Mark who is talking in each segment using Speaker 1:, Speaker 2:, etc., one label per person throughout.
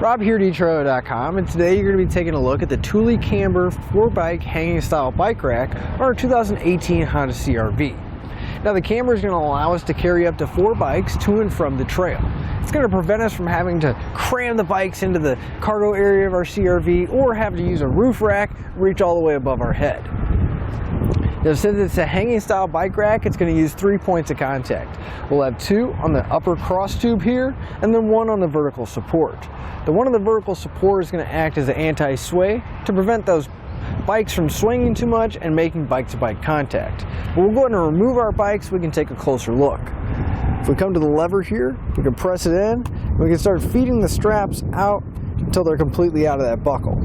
Speaker 1: Rob here at etrailer.com, and today you're going to be taking a look at the Thule Camber 4-bike hanging style bike rack on our 2018 Honda CRV. Now the camber is going to allow us to carry up to 4 bikes to and from the trail. It's going to prevent us from having to cram the bikes into the cargo area of our CRV or have to use a roof rack reach all the way above our head. Now, since it's a hanging style bike rack, it's going to use 3 points of contact. We'll have 2 on the upper cross tube here, and then 1 on the vertical support. The one on the vertical support is going to act as an anti-sway to prevent those bikes from swinging too much and making bike-to-bike contact. But we'll go ahead and remove our bikes so we can take a closer look. If we come to the lever here, we can press it in, and we can start feeding the straps out until they're completely out of that buckle.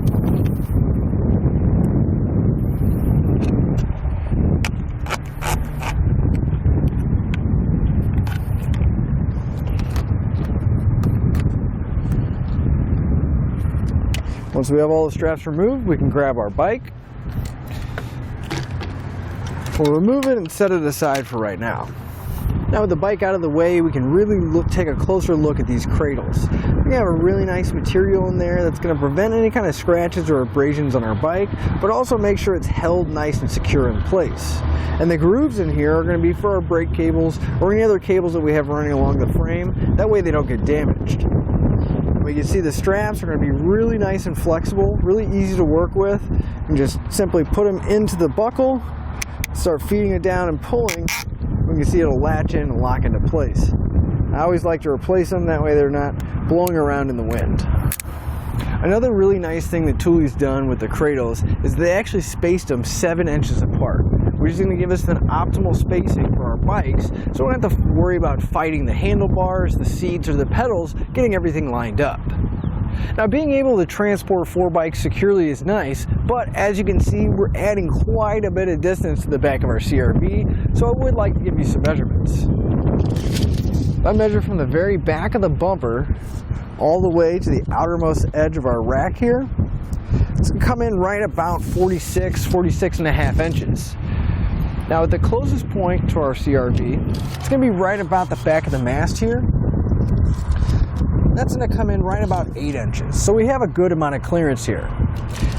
Speaker 1: Once we have all the straps removed, we can grab our bike. We'll remove it and set it aside for right now. Now with the bike out of the way, we can really take a closer look at these cradles. We have a really nice material in there that's going to prevent any kind of scratches or abrasions on our bike, but also make sure it's held nice and secure in place. And the grooves in here are going to be for our brake cables or any other cables that we have running along the frame. That way they don't get damaged. You can see the straps are going to be really nice and flexible, really easy to work with. You can just simply put them into the buckle, start feeding it down and pulling. You can see it'll latch in and lock into place. I always like to replace them, that way they're not blowing around in the wind. Another really nice thing that Thule's done with the cradles is they actually spaced them 7 inches apart, which is going to give us an optimal spacing for our bikes, so we don't have to worry about fighting the handlebars, the seats, or the pedals, getting everything lined up. Now being able to transport 4 bikes securely is nice, but as you can see, we're adding quite a bit of distance to the back of our CRV, so I would like to give you some measurements. If I measure from the very back of the bumper all the way to the outermost edge of our rack here, it's going to come in right about 46 and a half inches. Now at the closest point to our CRV, it's going to be right about the back of the mast here. That's going to come in right about 8 inches. So we have a good amount of clearance here.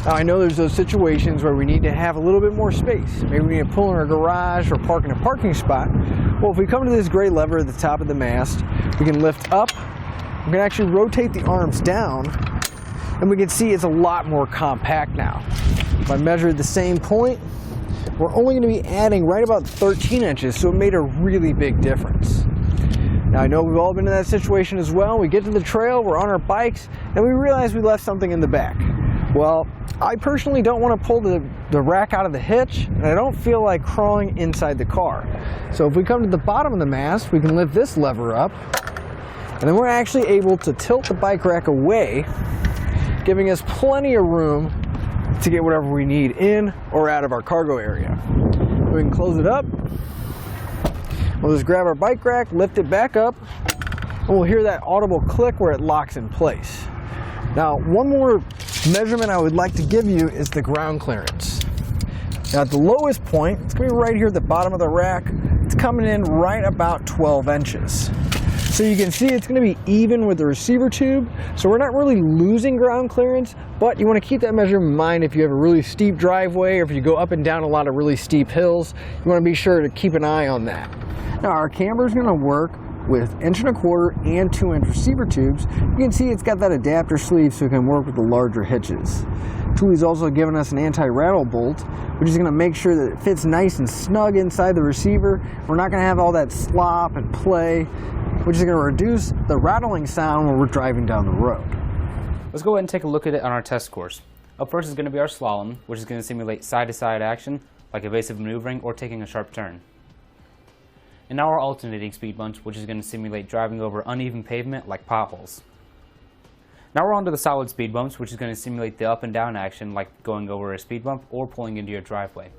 Speaker 1: Now I know there's those situations where we need to have a little bit more space. Maybe we need to pull in our garage or park in a parking spot. Well, if we come to this gray lever at the top of the mast, we can lift up. We can actually rotate the arms down, and we can see it's a lot more compact now. If I measured the same point, we're only going to be adding right about 13 inches, so it made a really big difference. Now I know we've all been in that situation as well. We get to the trail, we're on our bikes, and we realize we left something in the back. Well, I personally don't want to pull the rack out of the hitch, and I don't feel like crawling inside the car. So if we come to the bottom of the mast, we can lift this lever up, and then we're actually able to tilt the bike rack away, giving us plenty of room to get whatever we need in or out of our cargo area. We can close it up. We'll just grab our bike rack, lift it back up, and we'll hear that audible click where it locks in place. Now, one more measurement I would like to give you is the ground clearance. Now at the lowest point, it's going to be right here at the bottom of the rack. It's coming in right about 12 inches. So you can see it's going to be even with the receiver tube, so we're not really losing ground clearance, but you want to keep that measure in mind if you have a really steep driveway or if you go up and down a lot of really steep hills. You want to be sure to keep an eye on that. Now our camber is going to work with 1¼ and 2-inch receiver tubes. You can see it's got that adapter sleeve so it can work with the larger hitches. Thule's also given us an anti-rattle bolt, which is going to make sure that it fits nice and snug inside the receiver. We're not going to have all that slop and play, which is going to reduce the rattling sound when we're driving down the road.
Speaker 2: Let's go ahead and take a look at it on our test course. Up first is going to be our slalom, which is going to simulate side-to-side action, like evasive maneuvering or taking a sharp turn. And now our alternating speed bumps, which is going to simulate driving over uneven pavement like potholes. Now we're on to the solid speed bumps, which is going to simulate the up and down action like going over a speed bump or pulling into your driveway.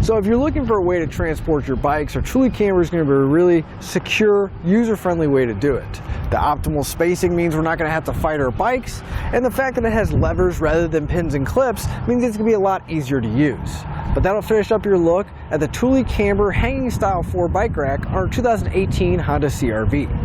Speaker 1: So if you're looking for a way to transport your bikes, our Thule Camber is going to be a really secure, user-friendly way to do it. The optimal spacing means we're not going to have to fight our bikes, and the fact that it has levers rather than pins and clips means it's going to be a lot easier to use. But that'll finish up your look at the Thule Camber hanging style 4 bike rack on our 2018 Honda CRV.